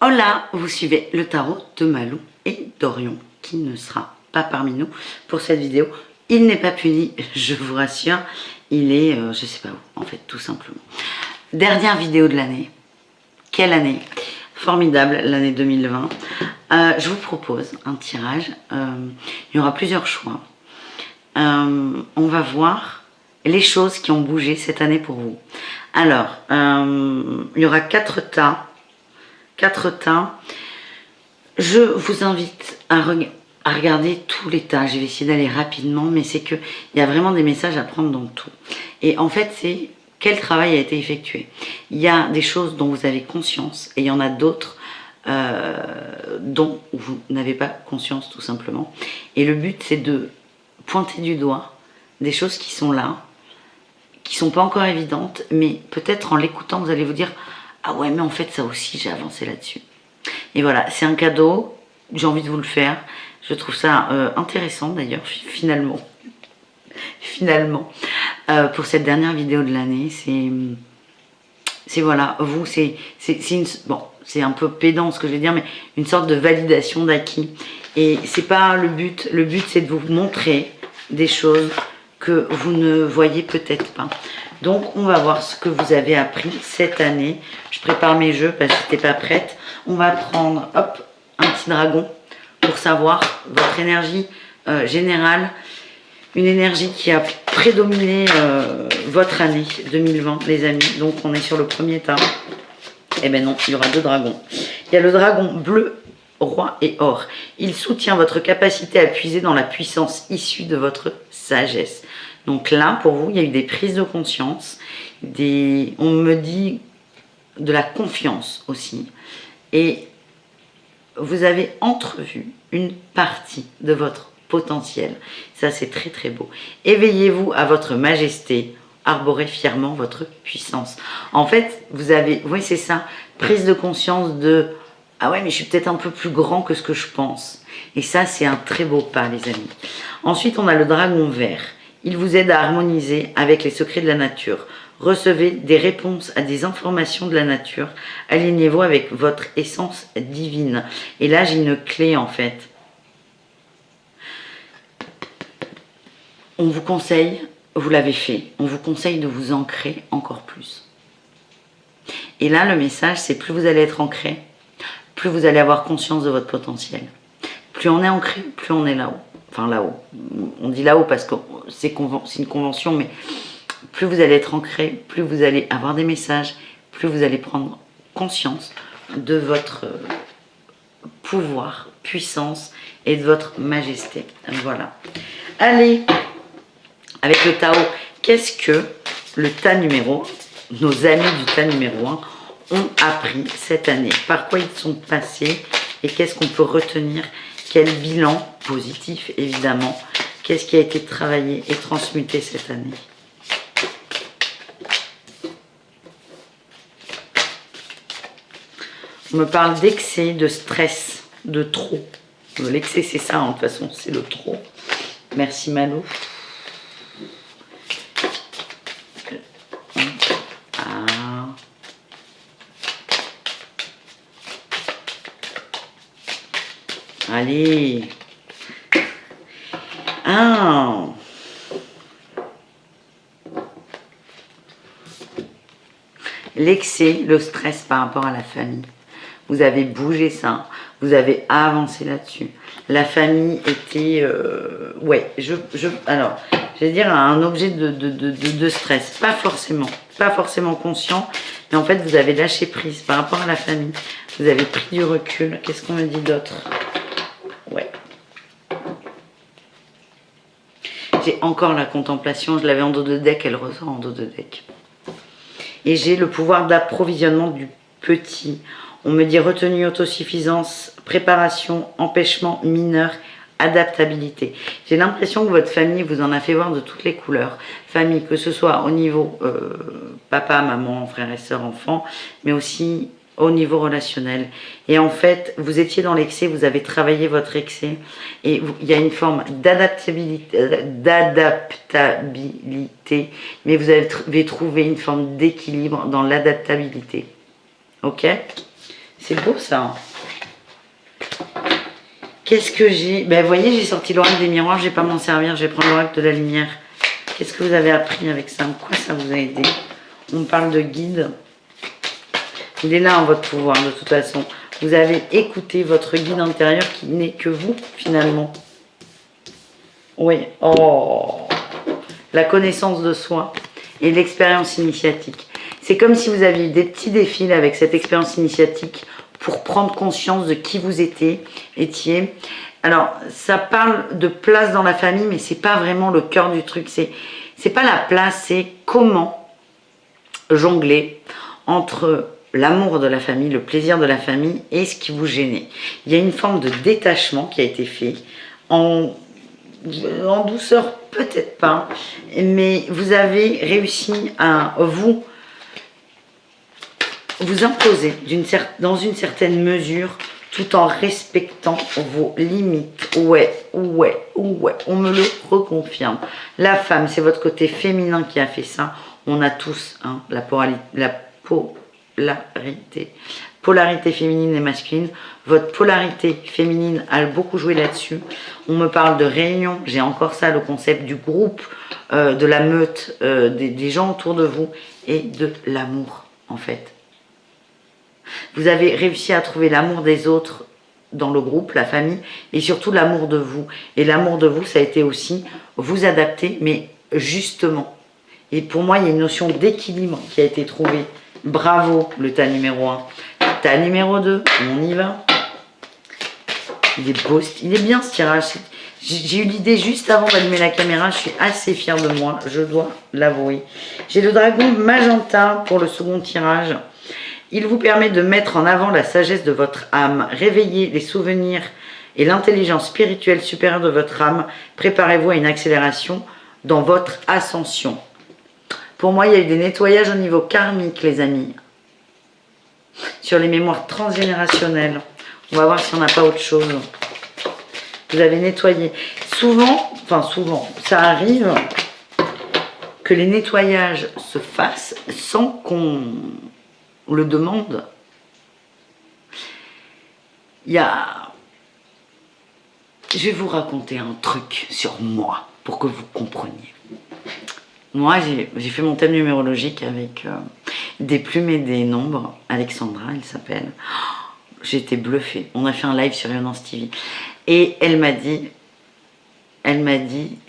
Hola, vous suivez le tarot de Malou et Dorion qui ne sera pas parmi nous pour cette vidéo. Il n'est pas puni, je vous rassure. Il est, je sais pas où, en fait, tout simplement. Dernière vidéo de l'année. Quelle année? Formidable, l'année 2020. Je vous propose un tirage. Il y aura plusieurs choix. On va voir les choses qui ont bougé cette année pour vous. Alors, il y aura 4 tas. 4 tas. Je vous invite à regarder tous les tas. Je vais essayer d'aller rapidement, mais c'est qu'il y a vraiment des messages à prendre dans tout. Et en fait, c'est quel travail a été effectué. Il y a des choses dont vous avez conscience et il y en a d'autres dont vous n'avez pas conscience tout simplement. Et le but, c'est de pointer du doigt des choses qui sont là, qui sont pas encore évidentes, mais peut-être en l'écoutant, vous allez vous dire « Ah ouais, mais en fait, ça aussi, j'ai avancé là-dessus. » Et voilà, c'est un cadeau, j'ai envie de vous le faire. Je trouve ça intéressant d'ailleurs, finalement. Pour cette dernière vidéo de l'année, c'est voilà, vous, c'est un peu pédant ce que je vais dire, mais une sorte de validation d'acquis. Et c'est pas le but c'est de vous montrer des choses que vous ne voyez peut-être pas. Donc on va voir ce que vous avez appris cette année. Je prépare mes jeux parce que je n'étais pas prête. On va prendre, hop, un petit dragon pour savoir votre énergie générale. Une énergie qui a prédominé votre année 2020, les amis. Donc on est sur le premier tas. Eh ben non, il y aura 2 dragons. Il y a le dragon bleu, roi et or. Il soutient votre capacité à puiser dans la puissance issue de votre sagesse. Donc là, pour vous, il y a eu des prises de conscience, on me dit de la confiance aussi. Et vous avez entrevu une partie de votre potentiel. Ça, c'est très très beau. Éveillez-vous à votre majesté, arborez fièrement votre puissance. En fait, vous avez, oui, c'est ça, prise de conscience de « Ah ouais, mais je suis peut-être un peu plus grand que ce que je pense. » Et ça, c'est un très beau pas, les amis. Ensuite, on a le dragon vert. Il vous aide à harmoniser avec les secrets de la nature. Recevez des réponses à des informations de la nature. Alignez-vous avec votre essence divine. Et là, j'ai une clé, en fait. On vous conseille, vous l'avez fait, on vous conseille de vous ancrer encore plus. Et là, le message, c'est plus vous allez être ancré, plus vous allez avoir conscience de votre potentiel. Plus on est ancré, plus on est là-haut. Enfin, là-haut. On dit là-haut parce que c'est une convention, mais plus vous allez être ancré, plus vous allez avoir des messages, plus vous allez prendre conscience de votre pouvoir, puissance et de votre majesté. Voilà. Allez, avec le Tao, qu'est-ce que le tas numéro, nos amis du tas numéro 1 ont appris cette année? Par quoi ils sont passés et qu'est-ce qu'on peut retenir? Quel bilan positif, évidemment? Qu'est-ce qui a été travaillé et transmuté cette année? On me parle d'excès, de stress, de trop. L'excès, c'est ça, hein, de toute façon, c'est le trop. Merci Malou. Allez. Ah. L'excès, le stress par rapport à la famille. Vous avez bougé ça. Vous avez avancé là-dessus. La famille était... ouais, alors, je vais dire un objet de stress. Pas forcément conscient. Mais en fait, vous avez lâché prise par rapport à la famille. Vous avez pris du recul. Qu'est-ce qu'on me dit d'autre? Ouais. J'ai encore la contemplation. Je l'avais en dos de deck. Elle ressort en dos de deck. Et j'ai le pouvoir d'approvisionnement du petit. On me dit retenue, autosuffisance, préparation, empêchement mineur, adaptabilité. J'ai l'impression que votre famille vous en a fait voir de toutes les couleurs. Famille, que ce soit au niveau papa, maman, frères et sœurs, enfants, mais aussi au niveau relationnel. Et en fait, vous étiez dans l'excès, vous avez travaillé votre excès. Et il y a une forme d'adaptabilité, mais vous avez trouvé une forme d'équilibre dans l'adaptabilité. Ok ? C'est beau ça. Qu'est-ce que j'ai? Ben, vous voyez, j'ai sorti l'oracle des miroirs, je vais pas m'en servir, je vais prendre l'oracle de la lumière. Qu'est-ce que vous avez appris avec ça? En quoi ça vous a aidé? On me parle de guide. Il est là en votre pouvoir de toute façon. Vous avez écouté votre guide intérieur qui n'est que vous finalement. Oui. Oh. La connaissance de soi et l'expérience initiatique. C'est comme si vous aviez des petits défis avec cette expérience initiatique pour prendre conscience de qui vous étiez. Alors, ça parle de place dans la famille, mais c'est pas vraiment le cœur du truc. C'est pas la place, c'est comment jongler entre l'amour de la famille, le plaisir de la famille et ce qui vous gênait. Il y a une forme de détachement qui a été fait en douceur, peut-être pas, mais vous avez réussi à vous imposer dans une certaine mesure tout en respectant vos limites. Ouais, on me le reconfirme. La femme, c'est votre côté féminin qui a fait ça. On a tous la polarité féminine et masculine. Votre polarité féminine a beaucoup joué là-dessus. On me parle de réunion, j'ai encore ça, le concept du groupe, de la meute, des gens autour de vous et de l'amour en fait. Vous avez réussi à trouver l'amour des autres dans le groupe, la famille, et surtout l'amour de vous. Et l'amour de vous, ça a été aussi vous adapter, mais justement. Et pour moi, il y a une notion d'équilibre qui a été trouvée. Bravo, le tas numéro 1. Tas numéro 2, on y va. Il est beau, il est bien ce tirage. J'ai eu l'idée juste avant d'allumer la caméra, je suis assez fière de moi, je dois l'avouer. J'ai le dragon magenta pour le second tirage. Il vous permet de mettre en avant la sagesse de votre âme, réveiller les souvenirs et l'intelligence spirituelle supérieure de votre âme. Préparez-vous à une accélération dans votre ascension. Pour moi, il y a eu des nettoyages au niveau karmique, les amis. Sur les mémoires transgénérationnelles. On va voir si on n'a pas autre chose. Vous avez nettoyé. Souvent, ça arrive que les nettoyages se fassent sans qu'on le demande. Je vais vous raconter un truc sur moi pour que vous compreniez. Moi, j'ai fait mon thème numérologique avec des plumes et des nombres. Alexandra, elle s'appelle. J'ai été bluffée. On a fait un live sur Yonance TV. Et elle m'a dit,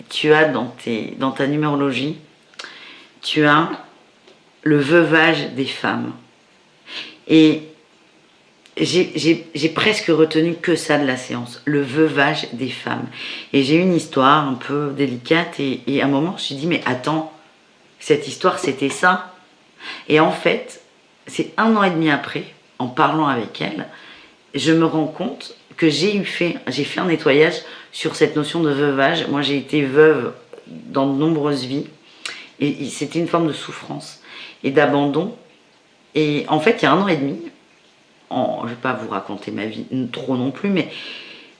tu as dans ta numérologie, tu as le veuvage des femmes. Et j'ai presque retenu que ça de la séance, le veuvage des femmes. Et j'ai eu une histoire un peu délicate et à un moment, je me suis dit, mais attends, cette histoire, c'était ça. Et en fait, c'est 1 an et demi après, en parlant avec elle, je me rends compte que j'ai fait un nettoyage sur cette notion de veuvage. Moi, j'ai été veuve dans de nombreuses vies et c'était une forme de souffrance et d'abandon. Et en fait, il y a 1 an et demi, je ne vais pas vous raconter ma vie trop non plus, mais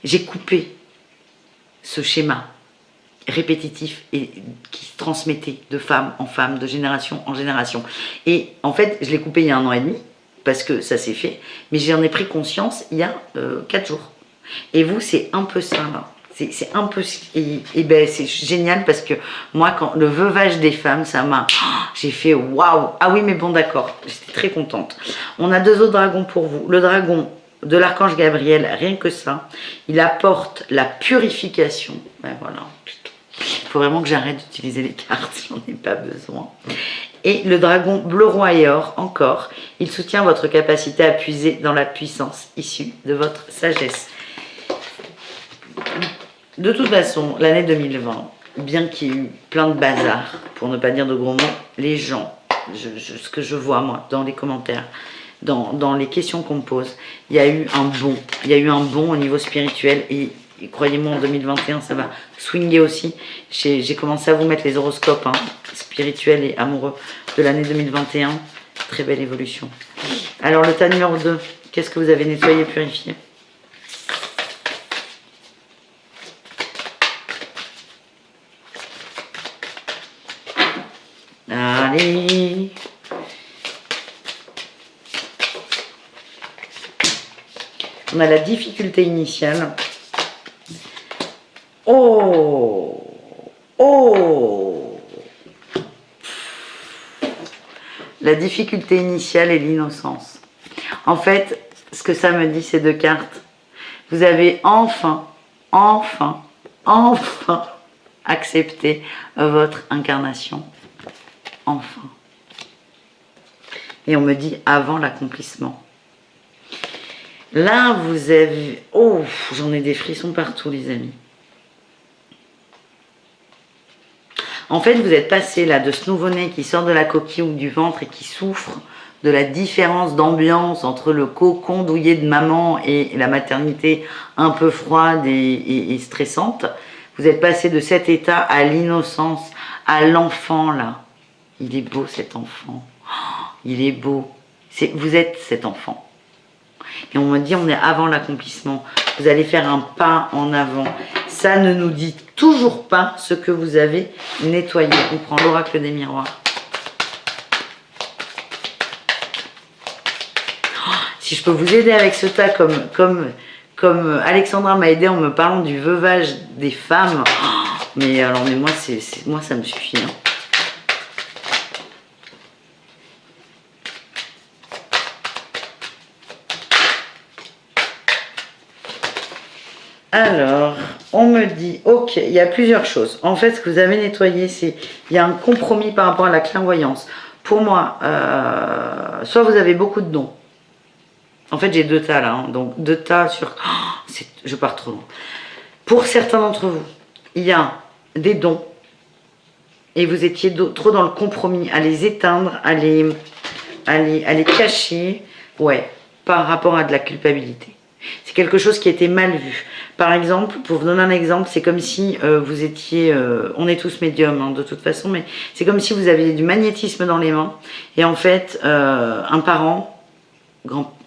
j'ai coupé ce schéma répétitif et qui se transmettait de femme en femme, de génération en génération. Et en fait, je l'ai coupé il y a 1 an et demi, parce que ça s'est fait, mais j'en ai pris conscience il y a 4 jours. Et vous, c'est un peu ça, là. C'est un peu... Et ben, c'est génial parce que moi, quand le veuvage des femmes, ça m'a... J'ai fait waouh. Ah oui, mais bon, d'accord. J'étais très contente. On a 2 autres dragons pour vous. Le dragon de l'archange Gabriel, rien que ça, il apporte la purification. Ben voilà. Il faut vraiment que j'arrête d'utiliser les cartes, j'en ai pas besoin. Et le dragon bleu roi et or, encore, il soutient votre capacité à puiser dans la puissance issue de votre sagesse. De toute façon, l'année 2020, bien qu'il y ait eu plein de bazar, pour ne pas dire de gros mots, les gens, ce que je vois moi dans les commentaires, dans les questions qu'on me pose, il y a eu un bond. Il y a eu un bond au niveau spirituel et croyez-moi, en 2021, ça va swinger aussi. J'ai commencé à vous mettre les horoscopes spirituels et amoureux de l'année 2021. Très belle évolution. Alors, le tas numéro 2, qu'est-ce que vous avez nettoyé, purifié? Allez. On a la difficulté initiale. Oh! Oh! La difficulté initiale et l'innocence. En fait, ce que ça me dit, ces deux cartes, vous avez enfin accepté votre incarnation. Enfin. Et on me dit avant l'accomplissement. Là, vous avez... Oh, j'en ai des frissons partout, les amis. En fait, vous êtes passé là de ce nouveau-né qui sort de la coquille ou du ventre et qui souffre de la différence d'ambiance entre le cocon douillet de maman et la maternité un peu froide et stressante. Vous êtes passé de cet état à l'innocence, à l'enfant là. Il est beau cet enfant. Oh, il est beau. Vous êtes cet enfant. Et on me dit, on est avant l'accomplissement. Vous allez faire un pas en avant. Ça ne nous dit toujours pas ce que vous avez nettoyé. On prend l'oracle des miroirs. Oh, si je peux vous aider avec ce tas, comme Alexandra m'a aidé en me parlant du veuvage des femmes. Oh, mais alors, mais moi, moi ça me suffit. Hein. Alors, on me dit, ok, il y a plusieurs choses. En fait, ce que vous avez nettoyé, c'est, il y a un compromis par rapport à la clairvoyance. Pour moi, soit vous avez beaucoup de dons. En fait, j'ai deux tas là, hein, donc deux tas sur... Oh, je pars trop loin. Pour certains d'entre vous, il y a des dons et vous étiez trop dans le compromis, à les éteindre, à les cacher, ouais, par rapport à de la culpabilité. C'est quelque chose qui était mal vu. Par exemple, pour vous donner un exemple, c'est comme si vous étiez... on est tous médiums hein, de toute façon, mais c'est comme si vous aviez du magnétisme dans les mains. Et en fait, un parent,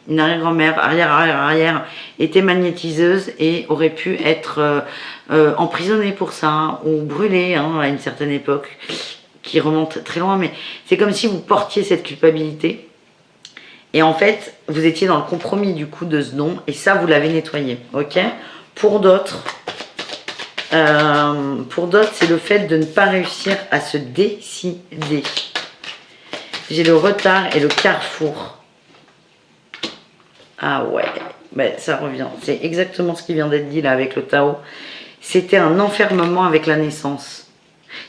une arrière-grand-mère, arrière, était magnétiseuse et aurait pu être emprisonnée pour ça, hein, ou brûlée hein, à une certaine époque, qui remonte très loin. Mais c'est comme si vous portiez cette culpabilité. Et en fait, vous étiez dans le compromis du coup de ce don, et ça, vous l'avez nettoyé, ok? Pour d'autres, c'est le fait de ne pas réussir à se décider. J'ai le retard et le carrefour. Ah ouais, ben, ça revient. C'est exactement ce qui vient d'être dit là avec le Tao. C'était un enfermement avec la naissance.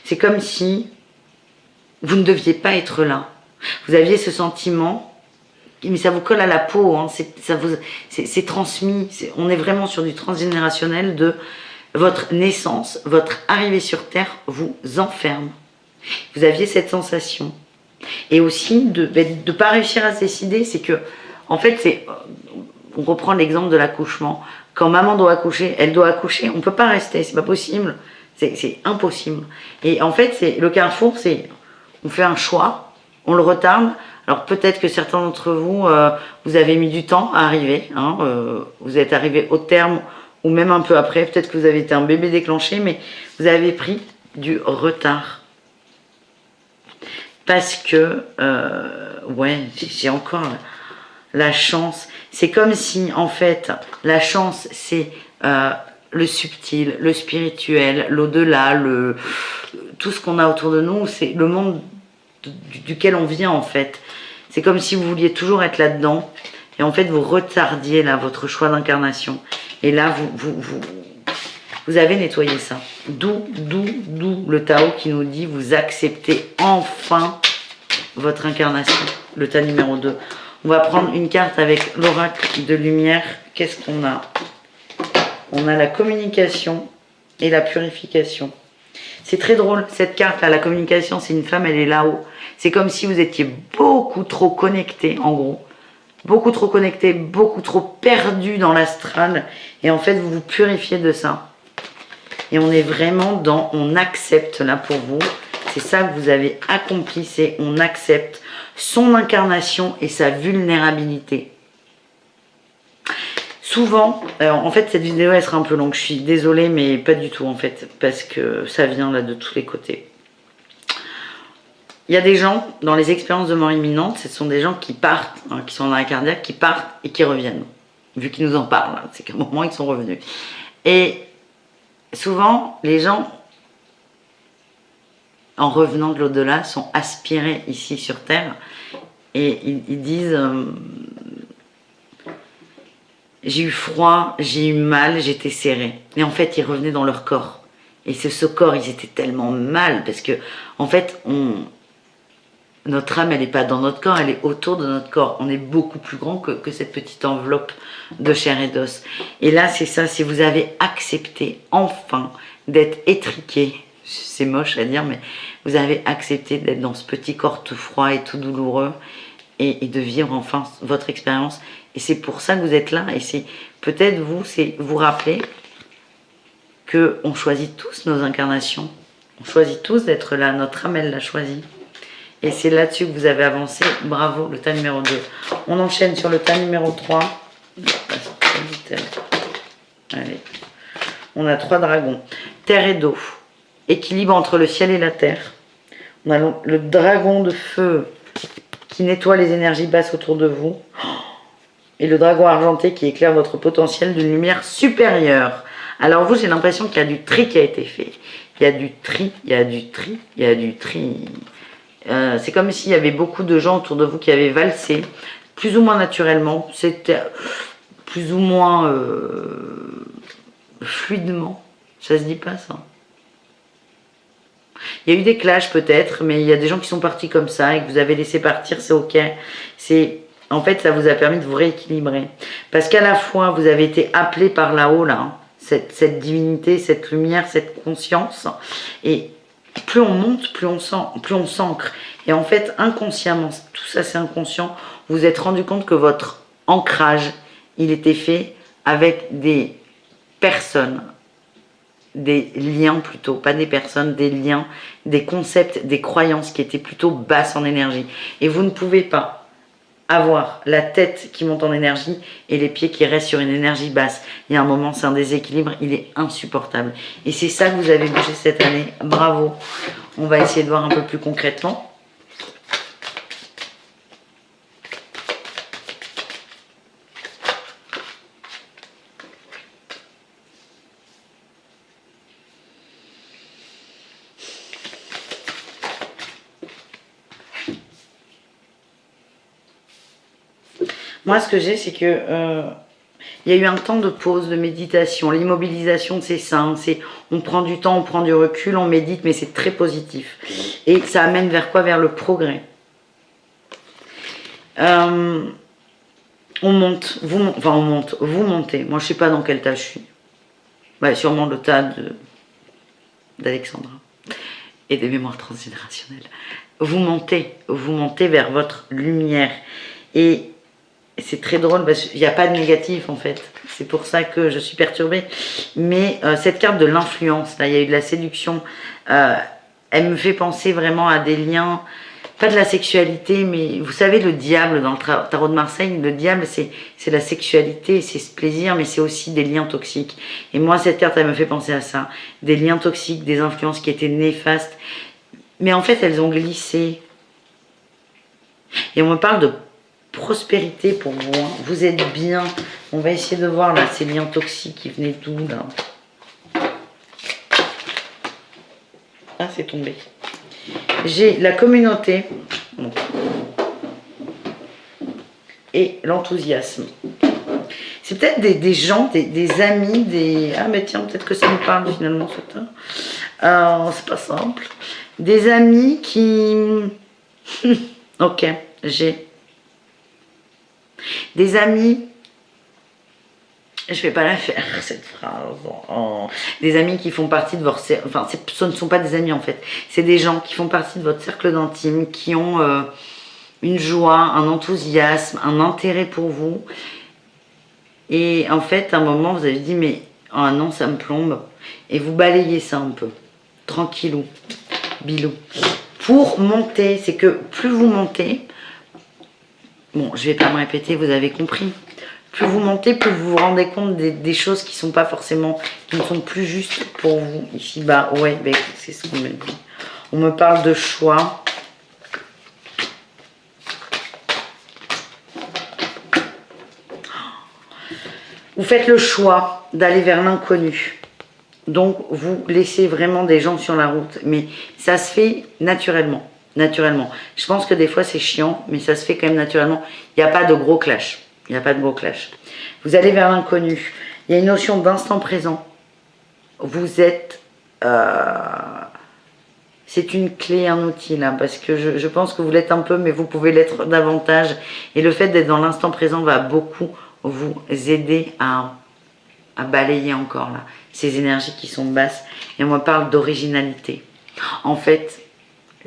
C'est comme si vous ne deviez pas être là. Vous aviez ce sentiment... Mais ça vous colle à la peau, hein. C'est transmis. On est vraiment sur du transgénérationnel de votre naissance, votre arrivée sur Terre vous enferme. Vous aviez cette sensation. Et aussi de ne pas réussir à se décider, c'est que, en fait, on reprend l'exemple de l'accouchement. Quand maman doit accoucher, elle doit accoucher, on ne peut pas rester, c'est pas possible. C'est impossible. Et en fait, le carrefour, c'est on fait un choix, on le retarde. Alors peut-être que certains d'entre vous, vous avez mis du temps à arriver, hein, vous êtes arrivé au terme ou même un peu après, peut-être que vous avez été un bébé déclenché, mais vous avez pris du retard. Parce que, ouais, j'ai encore la chance. C'est comme si, en fait, la chance, c'est le subtil, le spirituel, l'au-delà, tout ce qu'on a autour de nous, c'est le monde duquel on vient en fait. C'est comme si vous vouliez toujours être là-dedans et en fait vous retardiez là votre choix d'incarnation. Et là vous avez nettoyé ça. D'où le Tao qui nous dit vous acceptez enfin votre incarnation. Le tas numéro 2. On va prendre une carte avec l'oracle de lumière. Qu'est-ce qu'on a? On a la communication et la purification. C'est très drôle, cette carte-là, la communication, c'est une femme, elle est là-haut. C'est comme si vous étiez beaucoup trop connecté, en gros. Beaucoup trop connecté, beaucoup trop perdu dans l'astral. Et en fait, vous vous purifiez de ça. Et on est vraiment dans, on accepte là pour vous. C'est ça que vous avez accompli, c'est on accepte son incarnation et sa vulnérabilité. Souvent, en fait cette vidéo elle sera un peu longue, je suis désolée mais pas du tout en fait, parce que ça vient là de tous les côtés. Il y a des gens, dans les expériences de mort imminente, ce sont des gens qui partent, hein, qui sont en arrêt cardiaque, qui partent et qui reviennent. vu qu'ils nous en parlent, hein, c'est qu'à un moment ils sont revenus. Et souvent, les gens, en revenant de l'au-delà, sont aspirés ici sur Terre et ils disent j'ai eu froid, j'ai eu mal, j'étais serré. Et en fait, ils revenaient dans leur corps. Et ce corps, ils étaient tellement mal parce que, en fait, notre âme, elle n'est pas dans notre corps, elle est autour de notre corps. On est beaucoup plus grand que cette petite enveloppe de chair et d'os. Et là, c'est ça, si vous avez accepté enfin d'être étriqué, c'est moche à dire, mais vous avez accepté d'être dans ce petit corps tout froid et tout douloureux et de vivre enfin votre expérience. Et c'est pour ça que vous êtes là. Et c'est peut-être vous, c'est vous rappeler qu'on choisit tous nos incarnations. On choisit tous d'être là. Notre âme, elle l'a choisi. Et c'est là-dessus que vous avez avancé. Bravo, le tas numéro 2. On enchaîne sur le tas numéro 3. Allez. On a 3 dragons. Terre et d'eau. Équilibre entre le ciel et la terre. On a le dragon de feu qui nettoie les énergies basses autour de vous. Et le dragon argenté qui éclaire votre potentiel d'une lumière supérieure. Alors vous, j'ai l'impression qu'il y a du tri qui a été fait. Il y a du tri, il y a du tri, il y a du tri. C'est comme s'il y avait beaucoup de gens autour de vous qui avaient valsé, plus ou moins naturellement, c'était plus ou moins fluidement. Ça se dit pas ça. Il y a eu des clashs peut-être, mais il y a des gens qui sont partis comme ça et que vous avez laissé partir, c'est ok. En fait, ça vous a permis de vous rééquilibrer. Parce qu'à la fois, vous avez été appelé par là-haut, là, hein, cette divinité, cette lumière, cette conscience. Et plus on monte, plus on s'ancre. Et en fait, inconsciemment, tout ça c'est inconscient, vous vous êtes rendu compte que votre ancrage, il était fait avec des personnes, des liens plutôt, pas des personnes, des liens, des concepts, des croyances qui étaient plutôt basses en énergie. Et vous ne pouvez pas avoir la tête qui monte en énergie et les pieds qui restent sur une énergie basse. Il y a un moment, c'est un déséquilibre, il est insupportable. Et c'est ça que vous avez bougé cette année. Bravo. On va essayer de voir un peu plus concrètement. Moi, ce que j'ai, c'est que il y a eu un temps de pause, de méditation. L'immobilisation, c'est ça. On prend du temps, on prend du recul, on médite, mais c'est très positif. Et ça amène vers quoi? Vers le progrès. On monte, vous montez. Moi, je ne sais pas dans quel tas je suis. Ouais, sûrement le tas d'Alexandra et des mémoires transgénérationnelles. Vous montez vers votre lumière. Et c'est très drôle parce qu'il n'y a pas de négatif en fait. C'est pour ça que je suis perturbée. Mais cette carte de l'influence, là, il y a eu de la séduction. Elle me fait penser vraiment à des liens, pas de la sexualité, mais vous savez, le diable dans le tarot de Marseille, le diable, c'est la sexualité, c'est ce plaisir, mais c'est aussi des liens toxiques. Et moi, cette carte, elle me fait penser à ça. Des liens toxiques, des influences qui étaient néfastes. Mais en fait, elles ont glissé. Et on me parle de prospérité pour vous, hein. Vous êtes bien. On va essayer de voir là ces liens toxiques qui venaient d'où là. Ah, c'est tombé. J'ai la communauté et l'enthousiasme. C'est peut-être des gens, des amis, des... Ah mais tiens, peut-être que ça me parle finalement ce temps. C'est pas simple. Des amis qui... Ok, j'ai... Des amis, je vais pas la faire cette phrase, des amis qui font partie de votre... Enfin, ce ne sont pas des amis en fait, c'est des gens qui font partie de votre cercle d'intime, qui ont une joie, un enthousiasme, un intérêt pour vous. Et en fait, à un moment, vous avez dit, mais oh non, ça me plombe. Et vous balayez ça un peu, tranquillou, bilou. Pour monter, c'est que plus vous montez, bon, je vais pas me répéter, vous avez compris. Plus vous montez, plus vous vous rendez compte des choses qui sont pas forcément, qui ne sont plus justes pour vous. Ici bas, ouais, ben, c'est ce qu'on me dit. On me parle de choix. Vous faites le choix d'aller vers l'inconnu. Donc, vous laissez vraiment des gens sur la route. Mais ça se fait naturellement. Naturellement. Je pense que des fois, c'est chiant, mais ça se fait quand même naturellement. Il n'y a pas de gros clash. Il n'y a pas de gros clash. Vous allez vers l'inconnu. Il y a une notion d'instant présent. Vous êtes... c'est une clé, un outil, là, parce que je pense que vous l'êtes un peu, mais vous pouvez l'être davantage. Et le fait d'être dans l'instant présent va beaucoup vous aider à balayer encore, là, ces énergies qui sont basses. Et on me parle d'originalité. En fait,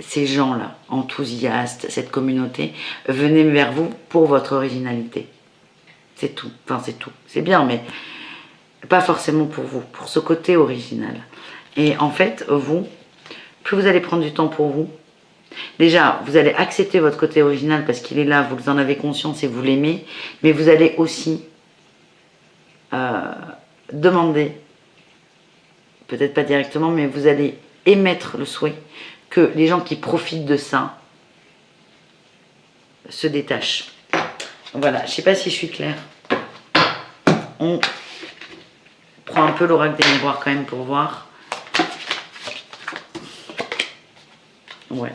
ces gens-là, enthousiastes, cette communauté, venez vers vous pour votre originalité. C'est tout. Enfin, c'est tout. C'est bien, mais pas forcément pour vous, pour ce côté original. Et en fait, vous, plus vous allez prendre du temps pour vous, déjà, vous allez accepter votre côté original parce qu'il est là, vous en avez conscience et vous l'aimez, mais vous allez aussi demander, peut-être pas directement, mais vous allez émettre le souhait que les gens qui profitent de ça se détachent. Voilà, je ne sais pas si je suis claire. On prend un peu l'oracle des miroirs quand même pour voir. Ouais.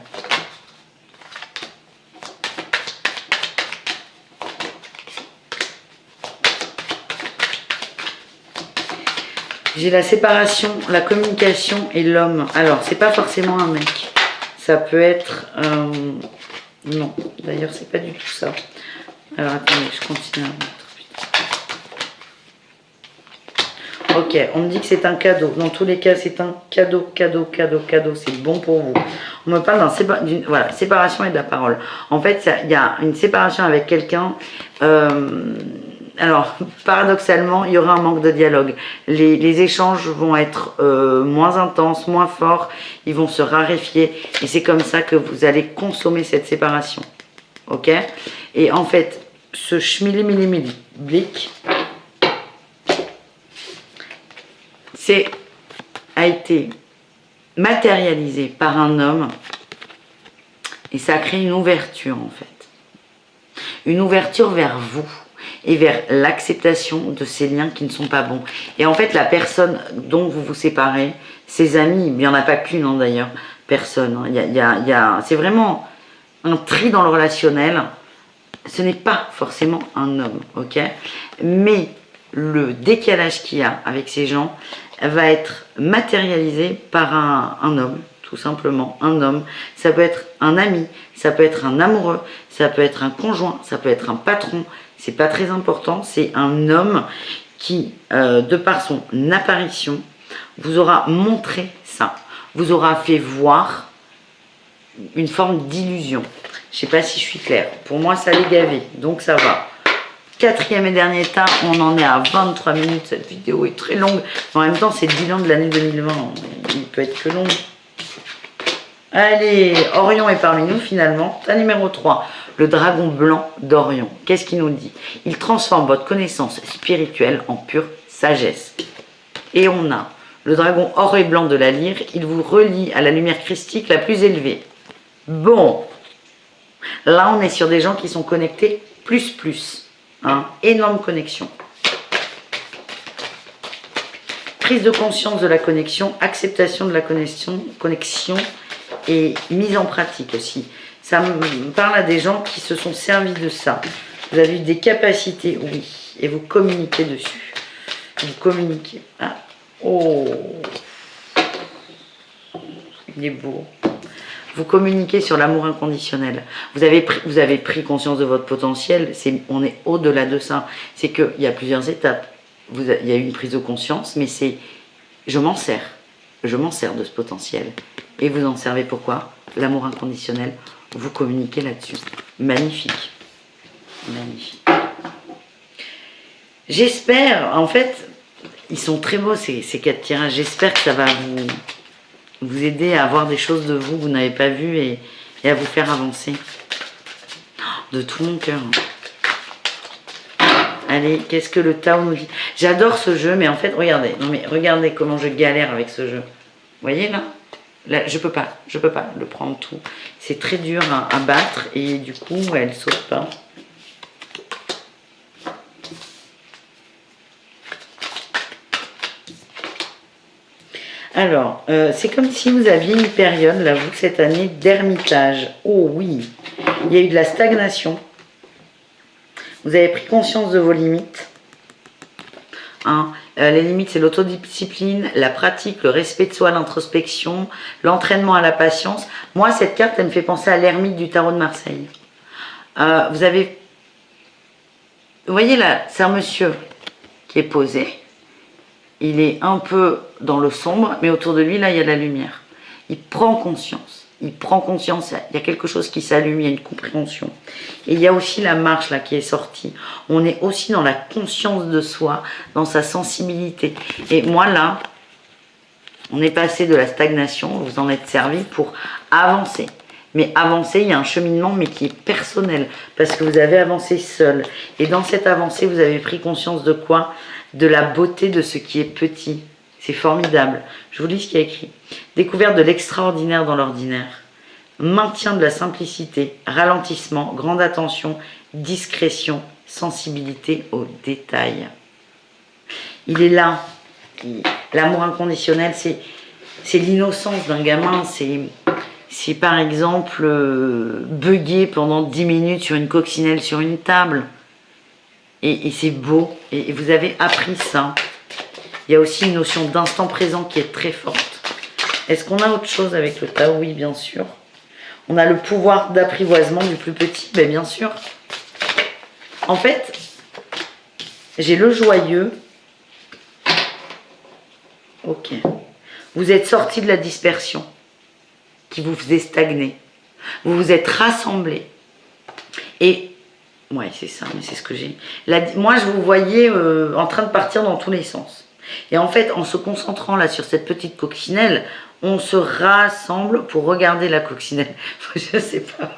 J'ai la séparation, la communication et l'homme. Alors, c'est pas forcément un mec. Ça peut être... non, d'ailleurs, c'est pas du tout ça. Alors, attendez, je continue à mettre. Ok, on me dit que c'est un cadeau. Dans tous les cas, c'est un cadeau, cadeau, cadeau, cadeau. C'est bon pour vous. On me parle d'une voilà, séparation et de la parole. En fait, il y a une séparation avec quelqu'un... alors, paradoxalement, il y aura un manque de dialogue. Les échanges vont être moins intenses, moins forts. Ils vont se raréfier. Et c'est comme ça que vous allez consommer cette séparation. Ok? Et en fait, ce schmili-mili-mili-blic, a été matérialisé par un homme. Et ça a créé une ouverture, en fait. Une ouverture vers vous. Et vers l'acceptation de ces liens qui ne sont pas bons. Et en fait, la personne dont vous vous séparez, ses amis, il n'y en a pas qu'une hein, d'ailleurs, personne. Hein. C'est vraiment un tri dans le relationnel. Ce n'est pas forcément un homme, ok? Mais le décalage qu'il y a avec ces gens va être matérialisé par un homme, tout simplement, un homme. Ça peut être un ami, ça peut être un amoureux, ça peut être un conjoint, ça peut être un patron. C'est pas très important, c'est un homme qui, de par son apparition, vous aura montré ça, vous aura fait voir une forme d'illusion. Je sais pas si je suis claire. Pour moi, ça l'est gavé, donc ça va. Quatrième et dernier tas, on en est à 23 minutes. Cette vidéo est très longue. En même temps, c'est le bilan de l'année 2020. Il peut être que long. Allez, Orion est parmi nous finalement. Tas numéro 3, le dragon blanc d'Orion. Qu'est-ce qu'il nous dit? Il transforme votre connaissance spirituelle en pure sagesse. Et on a le dragon or et blanc de la lyre. Il vous relie à la lumière christique la plus élevée. Bon, là on est sur des gens qui sont connectés plus. Hein, énorme connexion. Prise de conscience de la connexion, acceptation de la connexion et mise en pratique aussi. Ça me parle à des gens qui se sont servis de ça. Vous avez eu des capacités, oui, et vous communiquez dessus. Vous communiquez. Ah, oh, il est beau. Vous communiquez sur l'amour inconditionnel. Vous avez pris conscience de votre potentiel. On est au-delà de ça. C'est qu'il y a plusieurs étapes. Il y a eu une prise de conscience, mais c'est je m'en sers. Je m'en sers de ce potentiel. Et vous en servez pourquoi? L'amour inconditionnel. Vous communiquez là-dessus. Magnifique. Magnifique. J'espère, en fait, ils sont très beaux ces 4 tirages. J'espère que ça va vous aider à voir des choses de vous que vous n'avez pas vues et à vous faire avancer. De tout mon cœur. Allez, qu'est-ce que le Tao nous dit? J'adore ce jeu, mais en fait, regardez. Non mais regardez comment je galère avec ce jeu. Vous voyez là? Là, je peux pas le prendre tout. C'est très dur à battre et du coup, elle saute pas. Alors, c'est comme si vous aviez une période, là, vous, cette année, d'ermitage. Oh oui, il y a eu de la stagnation. Vous avez pris conscience de vos limites. Hein. Les limites, c'est l'autodiscipline, la pratique, le respect de soi, l'introspection, l'entraînement à la patience. Moi, cette carte, elle me fait penser à l'ermite du tarot de Marseille. Vous avez... Vous voyez là, c'est un monsieur qui est posé. Il est un peu dans le sombre, mais autour de lui, là, il y a de la lumière. Il prend conscience. Il prend conscience, il y a quelque chose qui s'allume, il y a une compréhension. Et il y a aussi la marche là qui est sortie. On est aussi dans la conscience de soi, dans sa sensibilité. Et moi là, on est passé de la stagnation, vous en êtes servi pour avancer. Mais avancer, il y a un cheminement, mais qui est personnel, parce que vous avez avancé seul. Et dans cette avancée, vous avez pris conscience de quoi? De la beauté de ce qui est petit. C'est formidable. Je vous lis ce qu'il y a écrit. Découverte de l'extraordinaire dans l'ordinaire. Maintien de la simplicité. Ralentissement. Grande attention. Discrétion. Sensibilité aux détails. Il est là. L'amour inconditionnel, c'est l'innocence d'un gamin. C'est par exemple bugger pendant 10 minutes sur une coccinelle sur une table. Et c'est beau. Et vous avez appris ça. Il y a aussi une notion d'instant présent qui est très forte. Est-ce qu'on a autre chose avec le Tao? Oui, bien sûr. On a le pouvoir d'apprivoisement du plus petit. Ben, bien sûr. En fait, j'ai le joyeux. Ok. Vous êtes sorti de la dispersion qui vous faisait stagner. Vous vous êtes rassemblés. Et, ouais, c'est ça, mais c'est ce que j'ai. Moi, je vous voyais en train de partir dans tous les sens. Et en fait, en se concentrant là sur cette petite coccinelle, on se rassemble pour regarder la coccinelle. Je sais pas.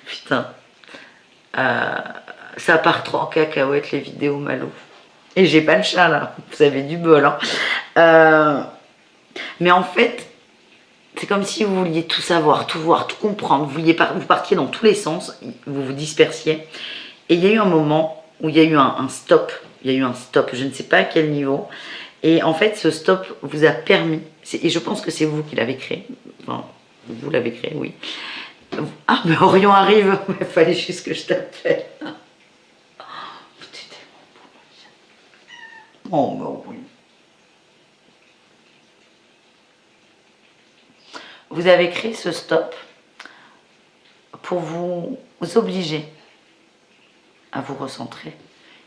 Putain. Ça part trop en cacahuète les vidéos Malo. Et j'ai pas le chat là. Vous avez du bol. Hein. Mais en fait, c'est comme si vous vouliez tout savoir, tout voir, tout comprendre. Vous partiez dans tous les sens. Vous vous dispersiez. Et il y a eu un moment où il y a eu un stop. Il y a eu un stop, je ne sais pas à quel niveau. Et en fait, ce stop vous a permis, et je pense que c'est vous qui l'avez créé. Enfin, vous l'avez créé, oui. Ah, mais Orion arrive. Il fallait juste que je t'appelle. Oh, mais oui. Vous avez créé ce stop pour vous obliger à vous recentrer.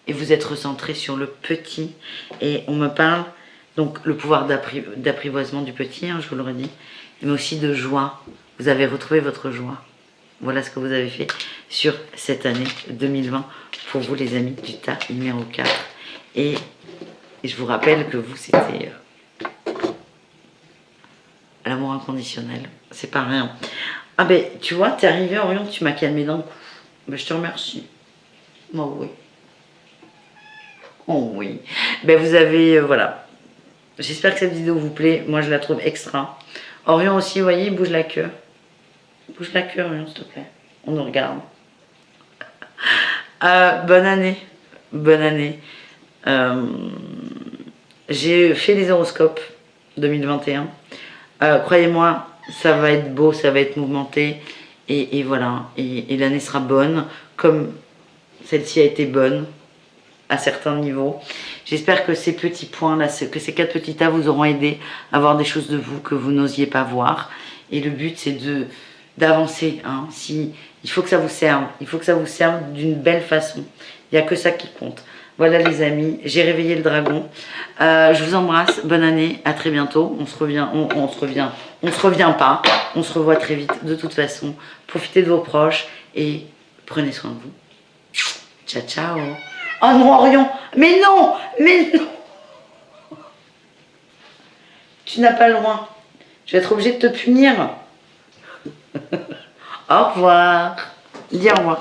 Et vous êtes recentré sur le petit. Et on me parle, donc le pouvoir d'apprivoisement du petit, hein, je vous le redis, mais aussi de joie. Vous avez retrouvé votre joie. Voilà ce que vous avez fait sur cette année 2020 pour vous les amis du tas numéro 4. Et je vous rappelle que vous, c'était l'amour inconditionnel. C'est pas rien. Ah ben, tu vois, t'es arrivé Orion, tu m'as calmé d'un coup. Ben, je te remercie. Oh oui. Oh oui. Ben vous avez, voilà. J'espère que cette vidéo vous plaît. Moi, je la trouve extra. Orion aussi, vous voyez, il bouge la queue. Bouge la queue, Orion, s'il te plaît. On nous regarde. Bonne année. Bonne année. J'ai fait les horoscopes 2021. Croyez-moi, ça va être beau, ça va être mouvementé. Et voilà. Et l'année sera bonne, comme celle-ci a été bonne à certains niveaux. J'espère que ces petits points là, que ces 4 petits tas vous auront aidé à voir des choses de vous que vous n'osiez pas voir. Et le but, c'est d'avancer. Hein. Il faut que ça vous serve. Il faut que ça vous serve d'une belle façon. Il n'y a que ça qui compte. Voilà les amis, j'ai réveillé le dragon. Je vous embrasse, bonne année, à très bientôt. On se revient pas. On se revoit très vite de toute façon. Profitez de vos proches et prenez soin de vous. Ciao, ciao. Oh non, Orion, mais non. Tu n'as pas le droit. Je vais être obligée de te punir. Au revoir. Dis au revoir.